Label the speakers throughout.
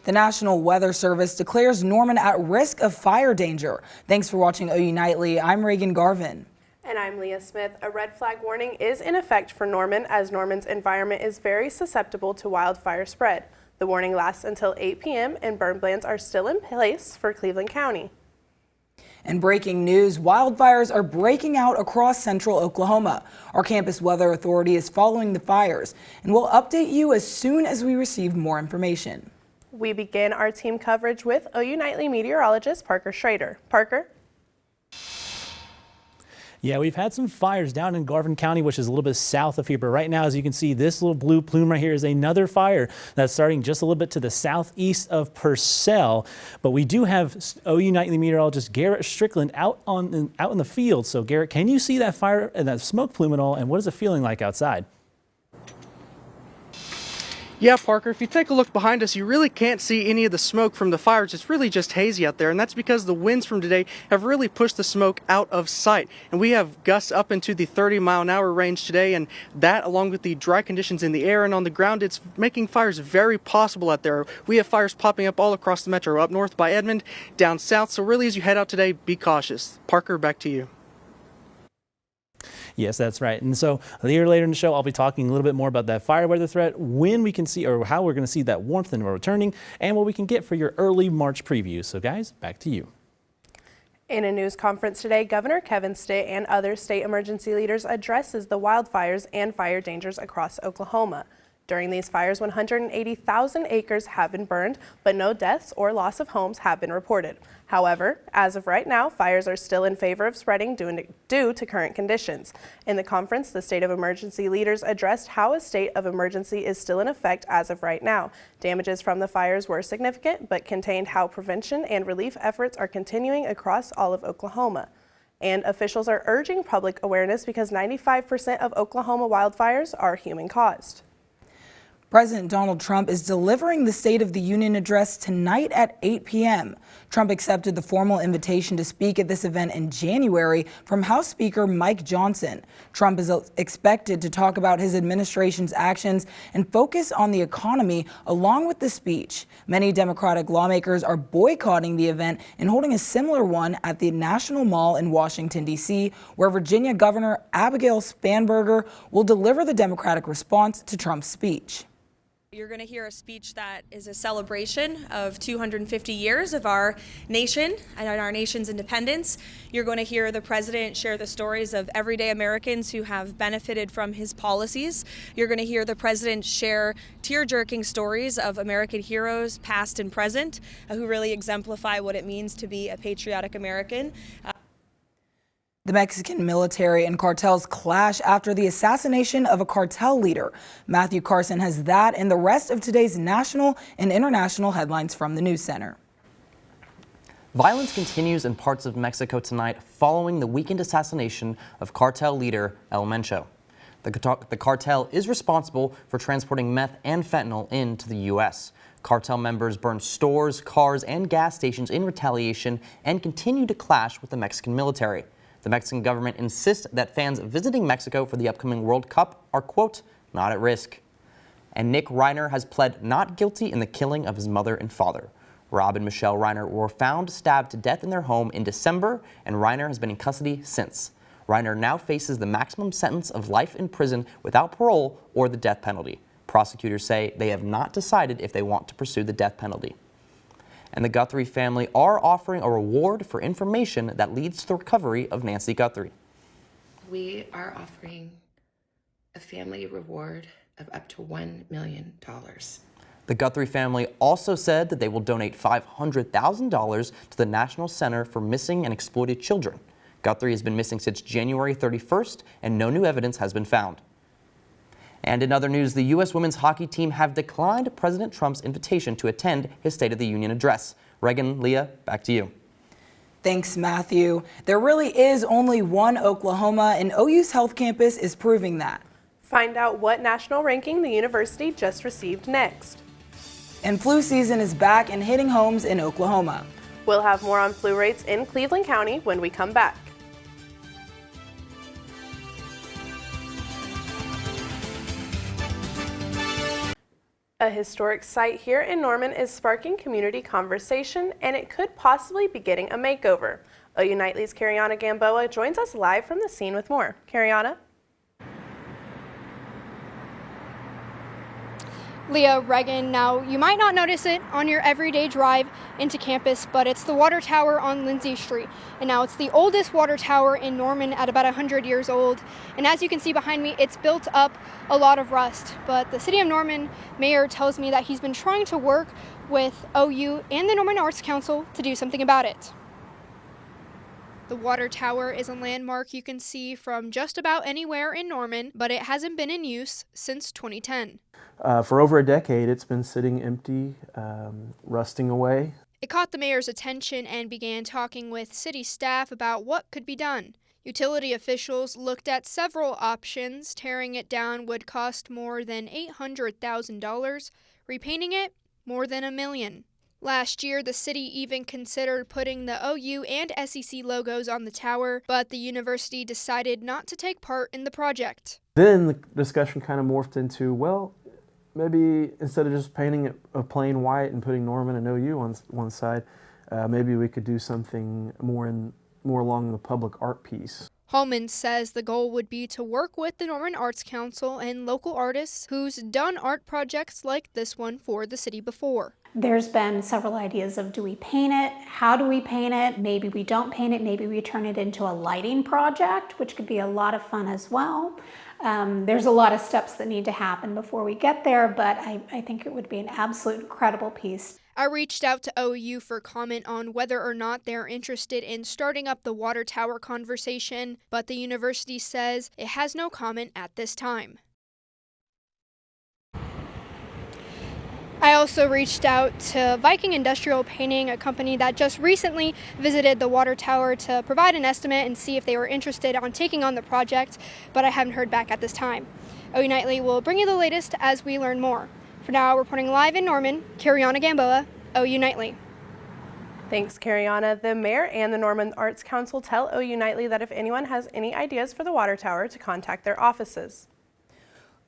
Speaker 1: The National Weather Service declares Norman at risk of fire danger. Thanks for watching OU Nightly. I'm Reagan Garvin.
Speaker 2: And I'm Leah Smith. A red flag warning is in effect for Norman, as Norman's environment is very susceptible to wildfire spread. The warning lasts until 8 p.m. and burn bans are still in place for Cleveland County.
Speaker 1: And breaking news, wildfires are breaking out across central Oklahoma. Our campus weather authority is following the fires, and we'll update you as soon as we receive more information.
Speaker 2: We begin our team coverage with OU Nightly meteorologist Parker Schrader. Parker?
Speaker 3: Yeah, we've had some fires down in Garvin County, which is a little bit south of here. But right now, as you can see, this little blue plume right here is another fire that's starting just a little bit to the southeast of Purcell. But we do have OU Nightly meteorologist Garrett Strickland out in the field. So, Garrett, can you see that fire and that smoke plume at all? And what is it feeling like outside?
Speaker 4: Yeah, Parker, if you take a look behind us, you really can't see any of the smoke from the fires. It's really just hazy out there, and that's because the winds from today have really pushed the smoke out of sight. And we have gusts up into the 30-mile-an-hour range today, and that, along with the dry conditions in the air and on the ground, it's making fires very possible out there. We have fires popping up all across the metro, up north by Edmond, down south. So really, as you head out today, be cautious. Parker, back to you.
Speaker 3: Yes, that's right. And so later in the show, I'll be talking a little bit more about that fire weather threat, when we can see or how we're going to see that warmth and returning, and what we can get for your early March preview. So guys, back to you.
Speaker 2: In a news conference today, Governor Kevin Stitt and other state emergency leaders addresses the wildfires and fire dangers across Oklahoma. During these fires, 180,000 acres have been burned, but no deaths or loss of homes have been reported. However, as of right now, fires are still in favor of spreading due to current conditions. In the conference, the state of emergency leaders addressed how a state of emergency is still in effect as of right now. Damages from the fires were significant, but contained how prevention and relief efforts are continuing across all of Oklahoma. And officials are urging public awareness because 95% of Oklahoma wildfires are human-caused.
Speaker 1: President Donald Trump is delivering the State of the Union address tonight at 8 p.m. Trump accepted the formal invitation to speak at this event in January from House Speaker Mike Johnson. Trump is expected to talk about his administration's actions and focus on the economy along with the speech. Many Democratic lawmakers are boycotting the event and holding a similar one at the National Mall in Washington, D.C., where Virginia Governor Abigail Spanberger will deliver the Democratic response to Trump's speech.
Speaker 5: You're going to hear a speech that is a celebration of 250 years of our nation and our nation's independence. You're going to hear the president share the stories of everyday Americans who have benefited from his policies. You're going to hear the president share tear-jerking stories of American heroes, past and present, who really exemplify what it means to be a patriotic American.
Speaker 1: The Mexican military and cartels clash after the assassination of a cartel leader. Matthew Carson has that and the rest of today's national and international headlines from the News Center.
Speaker 6: Violence continues in parts of Mexico tonight following the weekend assassination of cartel leader El Mencho. The cartel is responsible for transporting meth and fentanyl into the U.S. Cartel members burned stores, cars, and gas stations in retaliation and continue to clash with the Mexican military. The Mexican government insists that fans visiting Mexico for the upcoming World Cup are, quote, not at risk. And Nick Reiner has pled not guilty in the killing of his mother and father. Rob and Michelle Reiner were found stabbed to death in their home in December, and Reiner has been in custody since. Reiner now faces the maximum sentence of life in prison without parole or the death penalty. Prosecutors say they have not decided if they want to pursue the death penalty. And the Guthrie family are offering a reward for information that leads to the recovery of Nancy Guthrie.
Speaker 7: We are offering a family reward of up to $1 million.
Speaker 6: The Guthrie family also said that they will donate $500,000 to the National Center for Missing and Exploited Children. Guthrie has been missing since January 31st, and no new evidence has been found. And in other news, the U.S. women's hockey team have declined President Trump's invitation to attend his State of the Union address. Reagan, Leah, back to you.
Speaker 1: Thanks, Matthew. There really is only one Oklahoma, and OU's Health Campus is proving that.
Speaker 2: Find out what national ranking the university just received next.
Speaker 1: And flu season is back and hitting homes in Oklahoma.
Speaker 2: We'll have more on flu rates in Cleveland County when we come back. A historic site here in Norman is sparking community conversation, and it could possibly be getting a makeover. OU Nightly's Cariana Gamboa joins us live from the scene with more. Cariana?
Speaker 8: Leah, Reagan, now you might not notice it on your everyday drive into campus, but it's the water tower on Lindsay Street. And now it's the oldest water tower in Norman at about 100 years old. And as you can see behind me, it's built up a lot of rust. But the City of Norman mayor tells me that he's been trying to work with OU and the Norman Arts Council to do something about it. The water tower is a landmark you can see from just about anywhere in Norman, but it hasn't been in use since 2010.
Speaker 9: For over a decade, it's been sitting empty, rusting away.
Speaker 8: It caught the mayor's attention and began talking with city staff about what could be done. Utility officials looked at several options. Tearing it down would cost more than $800,000. Repainting it, more than $1 million. Last year, the city even considered putting the OU and SEC logos on the tower, but the university decided not to take part in the project.
Speaker 9: Then the discussion kind of morphed into, well, maybe instead of just painting it a plain white and putting Norman and OU on one side, maybe we could do something more along the public art piece.
Speaker 8: Hallman says the goal would be to work with the Norman Arts Council and local artists who's done art projects like this one for the city before.
Speaker 10: There's been several ideas of, do we paint it? How do we paint it? Maybe we don't paint it. Maybe we turn it into a lighting project, which could be a lot of fun as well. There's a lot of steps that need to happen before we get there, but I think it would be an absolute incredible piece.
Speaker 8: I reached out to OU for comment on whether or not they're interested in starting up the water tower conversation, but the university says it has no comment at this time. I also reached out to Viking Industrial Painting, a company that just recently visited the water tower, to provide an estimate and see if they were interested on taking on the project, but I haven't heard back at this time. OU Nightly will bring you the latest as we learn more. For now, reporting live in Norman, Cariana Gamboa, OU Nightly.
Speaker 2: Thanks, Cariana. The mayor and the Norman Arts Council tell OU Nightly that if anyone has any ideas for the water tower, to contact their offices.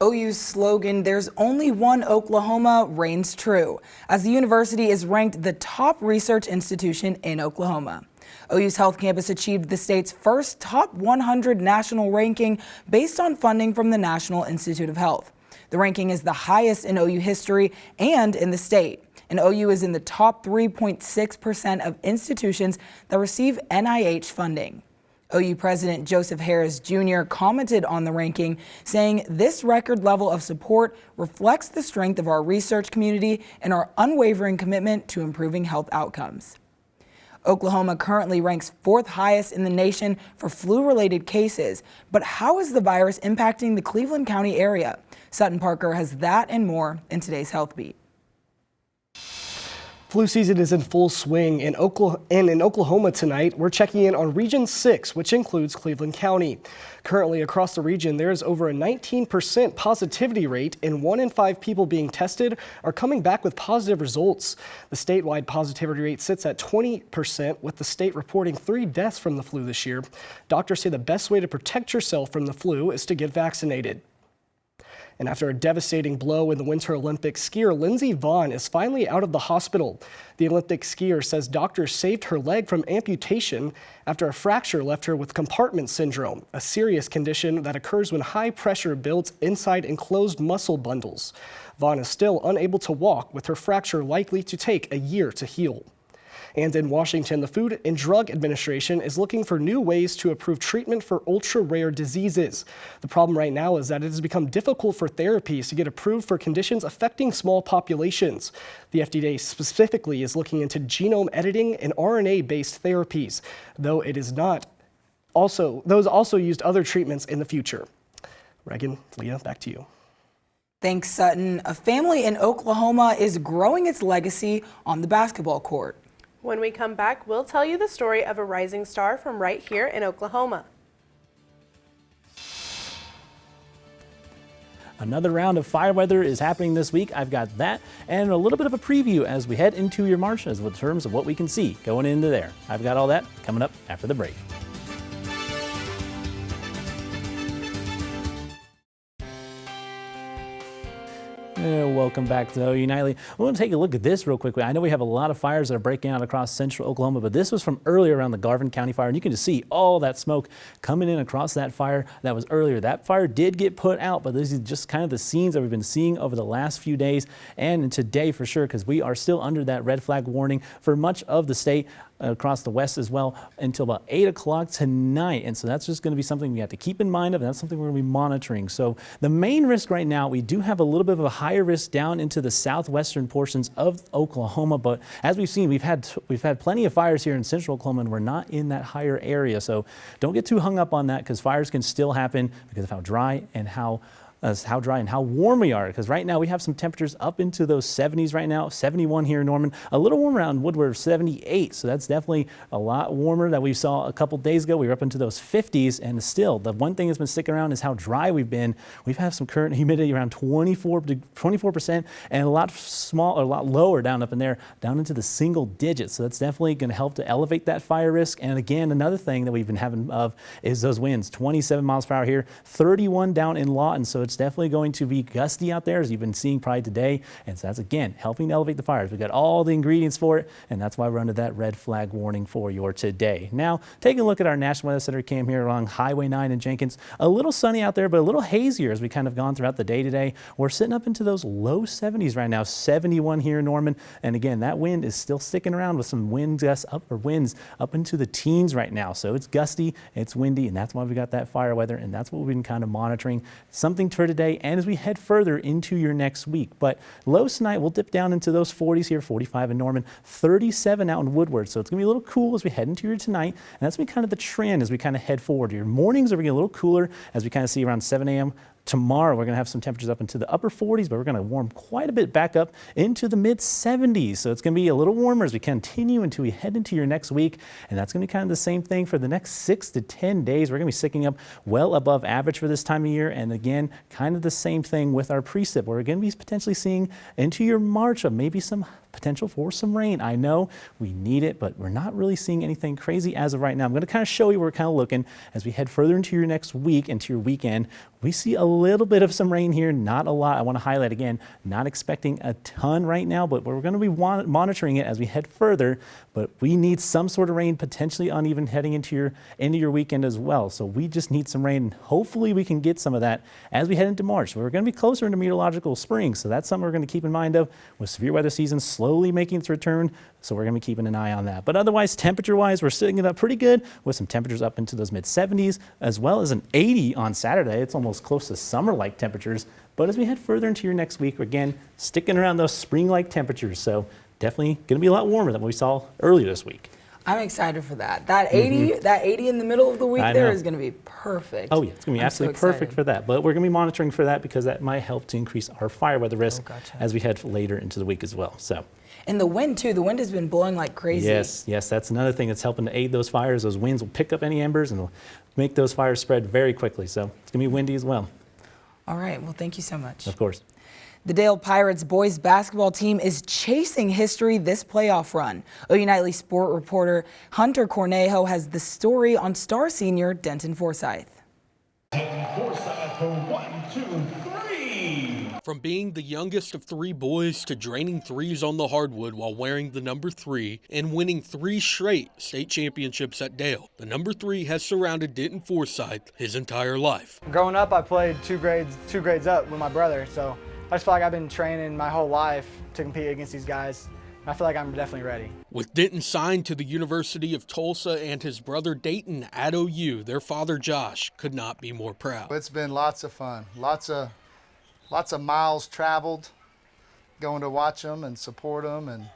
Speaker 1: OU's slogan, "There's only one Oklahoma," reigns true, as the university is ranked the top research institution in Oklahoma. OU's Health Campus achieved the state's first top 100 national ranking based on funding from the National Institute of Health. The ranking is the highest in OU history and in the state, and OU is in the top 3.6% of institutions that receive NIH funding. OU President Joseph Harris Jr. commented on the ranking, saying this record level of support reflects the strength of our research community and our unwavering commitment to improving health outcomes. Oklahoma currently ranks 4th highest in the nation for flu-related cases, but how is the virus impacting the Cleveland County area? Sutton Parker has that and more in today's Health Beat.
Speaker 11: Flu season is in full swing in Oklahoma tonight. We're checking in on Region 6, which includes Cleveland County. Currently across the region, there is over a 19% positivity rate, and 1 in 5 people being tested are coming back with positive results. The statewide positivity rate sits at 20%, with the state reporting 3 deaths from the flu this year. Doctors say the best way to protect yourself from the flu is to get vaccinated. And after a devastating blow in the Winter Olympics, skier Lindsey Vonn is finally out of the hospital. The Olympic skier says doctors saved her leg from amputation after a fracture left her with compartment syndrome, a serious condition that occurs when high pressure builds inside enclosed muscle bundles. Vonn is still unable to walk, with her fracture likely to take a year to heal. And in Washington, the Food and Drug Administration is looking for new ways to improve treatment for ultra-rare diseases. The problem right now is that it has become difficult for therapies to get approved for conditions affecting small populations. The FDA specifically is looking into genome editing and RNA-based therapies, though it is not those also used other treatments in the future. Reagan, Leah, back to you.
Speaker 1: Thanks, Sutton. A family in Oklahoma is growing its legacy on the basketball court.
Speaker 2: When we come back, we'll tell you the story of a rising star from right here in Oklahoma.
Speaker 3: Another round of fire weather is happening this week. I've got that and a little bit of a preview as we head into your March in terms of what we can see going into there. I've got all that coming up after the break. Welcome back to OU Nightly. I want to take a look at this real quickly. I know we have a lot of fires that are breaking out across central Oklahoma, but this was from earlier around the Garvin County fire, and you can just see all that smoke coming in across that fire that was earlier. That fire did get put out, but this is just kind of the scenes that we've been seeing over the last few days and today for sure, because we are still under that red flag warning for much of the state, across the west as well, until about 8 o'clock tonight. And so that's just going to be something we have to keep in mind of, and that's something we're going to be monitoring. So the main risk right now, we do have a little bit of a higher risk down into the southwestern portions of Oklahoma, but as we've seen, we've had plenty of fires here in central Oklahoma, and we're not in that higher area. So don't get too hung up on that, because fires can still happen because of how dry and how warm we are, because right now we have some temperatures up into those 70s right now, 71 here in Norman, a little warmer around Woodward, 78. So that's definitely a lot warmer than we saw a couple days ago. We were up into those 50s, and still the one thing that's been sticking around is how dry we've been. We've had some current humidity around 24%, and a lot lower down up in there, down into the single digits. So that's definitely going to help to elevate that fire risk. And again, another thing that we've been having is those winds, 27 miles per hour here, 31 down in Lawton. So it's definitely going to be gusty out there, as you've been seeing probably today. And so that's, again, helping to elevate the fires. We've got all the ingredients for it, and that's why we're under that red flag warning for your today. Now, taking a look at our National Weather Center cam here along Highway 9 in Jenkins. A little sunny out there, but a little hazier as we kind of gone throughout the day today. We're sitting up into those low 70s right now, 71 here in Norman. And again, that wind is still sticking around with some winds up into the teens right now. So it's gusty, it's windy, and that's why we got that fire weather, and that's what we've been kind of monitoring. Something for today and as we head further into your next week. But lows tonight will dip down into those 40s here, 45 in Norman, 37 out in Woodward. So it's going to be a little cool as we head into your tonight, and that's going to be kind of the trend as we kind of head forward. Your mornings are going to get a little cooler as we kind of see around 7 a.m. Tomorrow, we're going to have some temperatures up into the upper 40s, but we're going to warm quite a bit back up into the mid 70s. So it's going to be a little warmer as we continue until we head into your next week. And that's going to be kind of the same thing for the next 6 to 10 days. We're going to be sticking up well above average for this time of year. And again, kind of the same thing with our precip. We're going to be potentially seeing into your March of maybe some potential for some rain. I know we need it, but we're not really seeing anything crazy as of right now. I'm going to kind of show you where we're kind of looking as we head further into your next week, into your weekend. We see a little bit of some rain here, not a lot. I want to highlight again, not expecting a ton right now, but we're going to be monitoring it as we head further. But we need some sort of rain, potentially uneven heading into your weekend as well. So we just need some rain. Hopefully we can get some of that as we head into March. We're going to be closer into meteorological spring, so that's something we're going to keep in mind of with severe weather season slowly making its return. So we're going to be keeping an eye on that. But otherwise, temperature-wise, we're sitting it up pretty good with some temperatures up into those mid-70s, as well as an 80 on Saturday. It's almost close to summer-like temperatures. But as we head further into your next week, we're again sticking around those spring-like temperatures. So definitely going to be a lot warmer than what we saw earlier this week.
Speaker 1: I'm excited for that. That 80 in the middle of the week there is going to be perfect.
Speaker 3: Oh yeah, it's going to be absolutely perfect for that. But we're going to be monitoring for that because that might help to increase our fire weather risk as we head later into the week as well. So.
Speaker 1: And the wind too. The wind has been blowing like crazy.
Speaker 3: Yes, that's another thing that's helping to aid those fires. Those winds will pick up any embers and will make those fires spread very quickly. So it's going to be windy as well.
Speaker 1: All right. Well, thank you so much.
Speaker 3: Of course.
Speaker 1: The Dale Pirates boys basketball team is chasing history this playoff run. OU Nightly sport reporter Hunter Cornejo has the story on star senior Denton Forsyth.
Speaker 12: Forsyth for 1, 2, 3. From being the youngest of 3 boys to draining threes on the hardwood while wearing the number 3 and winning 3 straight state championships at Dale, the number 3 has surrounded Denton Forsyth his entire life.
Speaker 13: Growing up, I played two grades up with my brother, so I just feel like I've been training my whole life to compete against these guys. I feel like I'm definitely ready.
Speaker 12: With Denton signed to the University of Tulsa and his brother Dayton at OU, their father Josh could not be more proud.
Speaker 14: It's been lots of fun, lots of miles traveled, going to watch them and support them,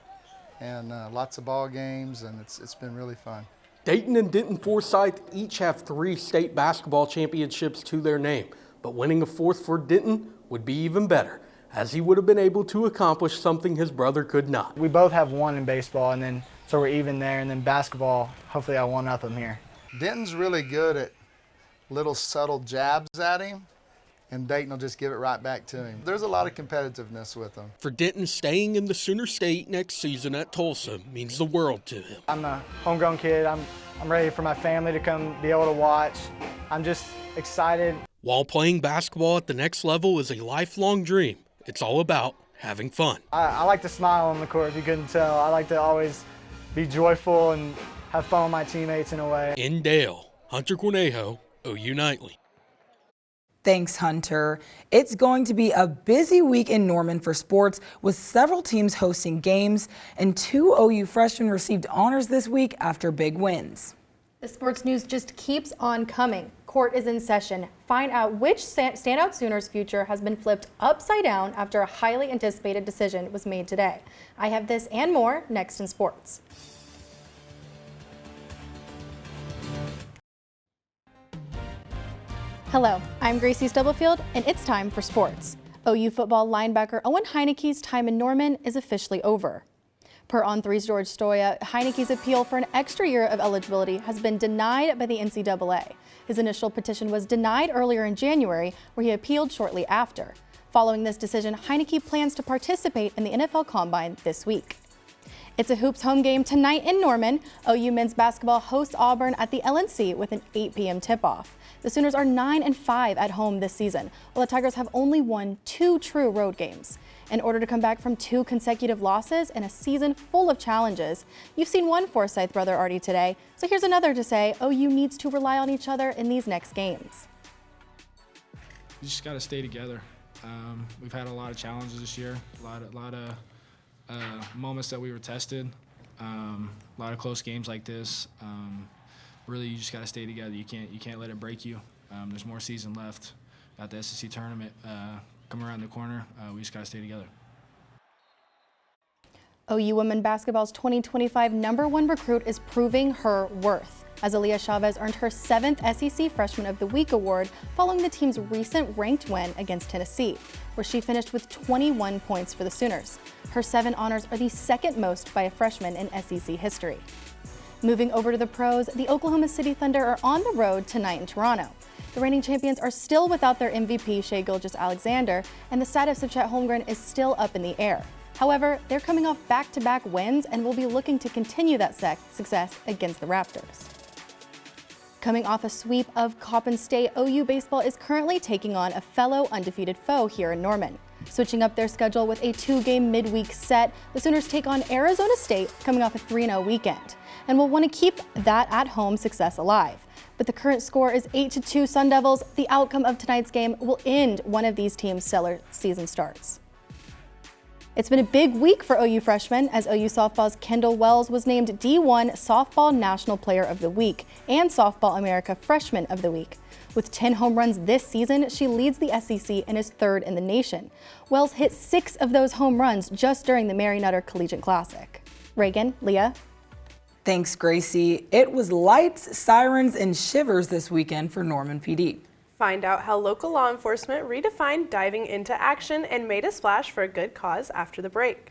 Speaker 14: and lots of ball games, and it's been really fun.
Speaker 12: Dayton and Denton Forsyth each have 3 state basketball championships to their name, but winning a 4th for Denton would be even better, as he would have been able to accomplish something his brother could not.
Speaker 13: We both have 1 in baseball, and then so we're even there, and then basketball, hopefully I one up him here.
Speaker 14: Denton's really good at little subtle jabs at him, and Dayton will just give it right back to him. There's a lot of competitiveness with him.
Speaker 12: For Denton, staying in the Sooner State next season at Tulsa means the world to him.
Speaker 13: I'm a homegrown kid. I'm ready for my family to come be able to watch. I'm just excited.
Speaker 12: While playing basketball at the next level is a lifelong dream, It's all about having fun.
Speaker 13: I like to smile on the court, if you couldn't tell. I like to always be joyful and have fun with my teammates in a way.
Speaker 12: In Dale, Hunter Cornejo, OU Nightly.
Speaker 1: Thanks, Hunter. It's going to be a busy week in Norman for sports, with several teams hosting games, and 2 OU freshmen received honors this week after big wins.
Speaker 15: The sports news just keeps on coming. Court is in session. Find out which standout Sooners future has been flipped upside down after a highly anticipated decision was made today. I have this and more next in sports. Hello, I'm Gracie Stubblefield, and it's time for sports. OU football linebacker Owen Heineke's time in Norman is officially over. Per On3's George Stoya, Heineke's appeal for an extra year of eligibility has been denied by the NCAA. His initial petition was denied earlier in January, where he appealed shortly after. Following this decision, Heineke plans to participate in the NFL Combine this week. It's a Hoops home game tonight in Norman. OU men's basketball hosts Auburn at the LNC with an 8 p.m. tip-off. The Sooners are 9-5 at home this season, while the Tigers have only won 2 true road games. In order to come back from 2 consecutive losses in a season full of challenges, you've seen one Forsyth brother already today, so here's another to say OU needs to rely on each other in these next games.
Speaker 16: You just got to stay together. We've had a lot of challenges this year, a lot of moments that we were tested, a lot of close games like this. Really, you just got to stay together. You can't let it break you. There's more season left. Got the SEC tournament coming around the corner. We just got to stay together.
Speaker 15: OU women basketball's 2025 #1 recruit is proving her worth, as Aaliyah Chavez earned her 7th SEC Freshman of the Week award following the team's recent ranked win against Tennessee, where she finished with 21 points for the Sooners. Her 7 honors are the second most by a freshman in SEC history. Moving over to the pros, the Oklahoma City Thunder are on the road tonight in Toronto. The reigning champions are still without their MVP, Shai Gilgeous-Alexander, and the status of Chet Holmgren is still up in the air. However, they're coming off back-to-back wins and will be looking to continue that success against the Raptors. Coming off a sweep of Coppin State, OU baseball is currently taking on a fellow undefeated foe here in Norman. Switching up their schedule with a 2-game midweek set, the Sooners take on Arizona State, coming off a 3-0 weekend, and will want to keep that at-home success alive. But the current score is 8-2 Sun Devils. The outcome of tonight's game will end one of these teams' stellar season starts. It's been a big week for OU freshmen, as OU softball's Kendall Wells was named D1 Softball National Player of the Week and Softball America Freshman of the Week. With 10 home runs this season, she leads the SEC and is 3rd in the nation. Wells hit 6 of those home runs just during the Mary Nutter Collegiate Classic. Reagan, Leah.
Speaker 1: Thanks, Gracie. It was lights, sirens, and shivers this weekend for Norman PD.
Speaker 2: Find out how local law enforcement redefined diving into action and made a splash for a good cause after the break.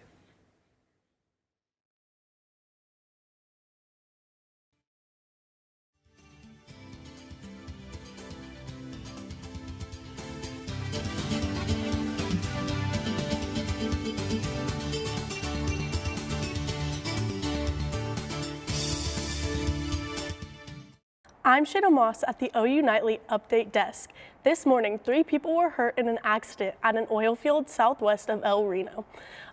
Speaker 2: I'm Shana Moss at the OU Nightly Update Desk. This morning, 3 people were hurt in an accident at an oil field southwest of El Reno.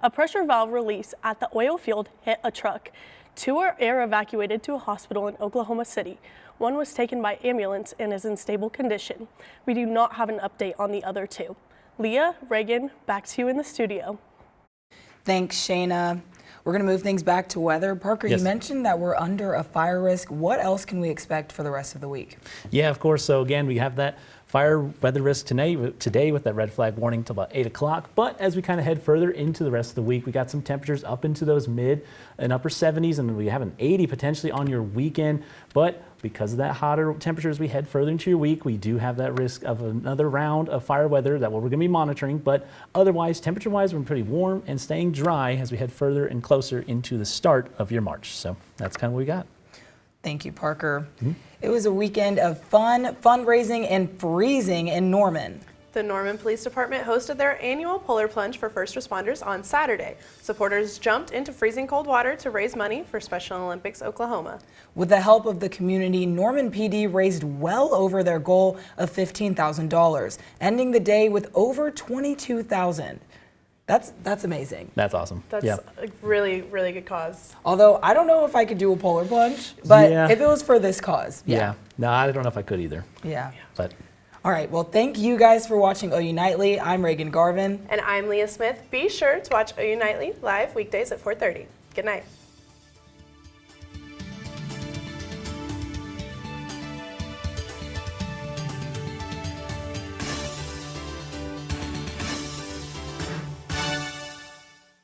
Speaker 2: A pressure valve release at the oil field hit a truck. 2 were air evacuated to a hospital in Oklahoma City. 1 was taken by ambulance and is in stable condition. We do not have an update on the other 2. Leah, Reagan, back to you in the studio.
Speaker 1: Thanks, Shayna. We're going to move things back to weather. Parker,
Speaker 3: Yes.
Speaker 1: You mentioned that we're under a fire risk. What else can we expect for the rest of the week?
Speaker 3: Yeah, of course. So again, we have that fire weather risk today with that red flag warning till about 8 o'clock. But as we kind of head further into the rest of the week, we got some temperatures up into those mid and upper 70s, and we have an 80 potentially on your weekend. But because of that hotter temperatures, we head further into your week. We do have that risk of another round of fire weather that we're going to be monitoring. But otherwise, temperature-wise, we're pretty warm and staying dry as we head further and closer into the start of your March. So that's kind of what we got.
Speaker 1: Thank you, Parker. It was a weekend of fun, fundraising, and freezing in Norman.
Speaker 2: The Norman Police Department hosted their annual Polar Plunge for first responders on Saturday. Supporters jumped into freezing cold water to raise money for Special Olympics Oklahoma.
Speaker 1: With the help of the community, Norman PD raised well over their goal of $15,000, ending the day with over $22,000. That's amazing.
Speaker 3: That's awesome.
Speaker 2: That's
Speaker 3: yeah.
Speaker 2: a really, really good cause.
Speaker 1: Although I don't know if I could do a polar plunge, but
Speaker 3: Yeah.
Speaker 1: if it was for this cause,
Speaker 3: Yeah. No, I don't know if I could either.
Speaker 1: Yeah.
Speaker 3: But
Speaker 1: All right, well, thank you guys for watching OU Nightly. I'm Reagan Garvin.
Speaker 2: And I'm Leah Smith. Be sure to watch OU Nightly live weekdays at 4:30. Good night.